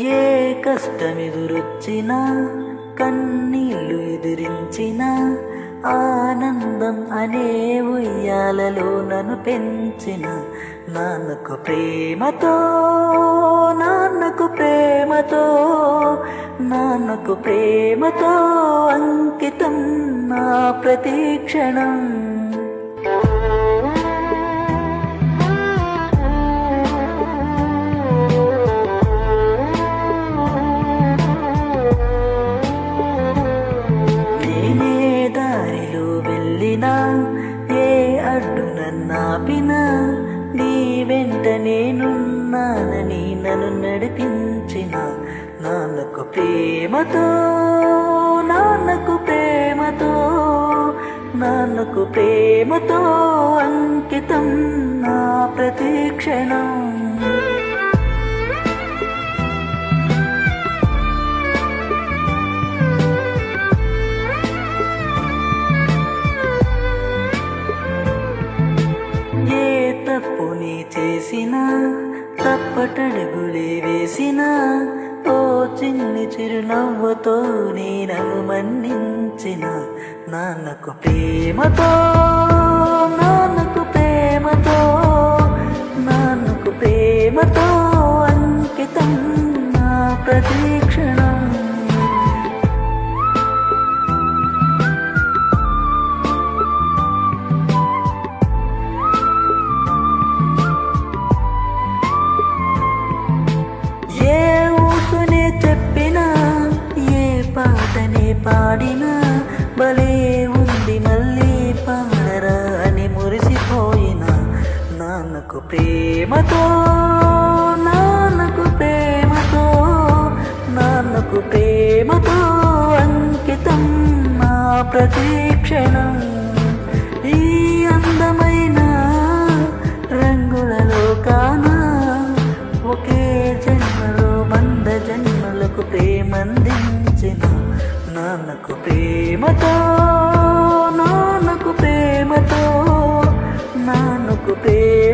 ఏ కష్టమెదురొచ్చినా కన్నీళ్ళు ఎదిరించిన ఆనందం అనే ఉయ్యాలలో నన్ను పెంచిన నాన్నకు ప్రేమతో నాన్నకు ప్రేమతో నాన్నకు ప్రేమతో అంకితం నా ప్రతీక్షణం. ఏ అడ్డు నన్నాపినా నీ వెంట నేనున్నానని నన్ను నడిపించిన నాన్నకు ప్రేమతో నాన్నకు ప్రేమతో నాన్నకు ప్రేమతో అంకితం నా ప్రతీక్షణం. తప్పుని చేసిన తప్పటడుగులే వేసిన ఓ చిన్ని చిరునవ్వుతో నేను మన్నించిన నాన్నకు ప్రేమతో నాన్నకు ప్రేమతో నాన్నకు ప్రేమతో అంకితం నా ప్రతీక్షణం. పాటనే పాడినా భలే ఉంది మళ్ళీ పాడరా అని మురిసిపోయిన నాన్నకు ప్రేమతో నాన్నకు ప్రేమతో నాన్నకు ప్రేమతో అంకితం నా ప్రతీక్షణం. ఈ అందమైన రంగులలో కానా ఒకే జన్మలో 100 జన్మలకు ప్రేమందించిన నాన్నకు ప్రేమతో నాన్నకు ప్రేమతో నాన్నకు ప్రేమ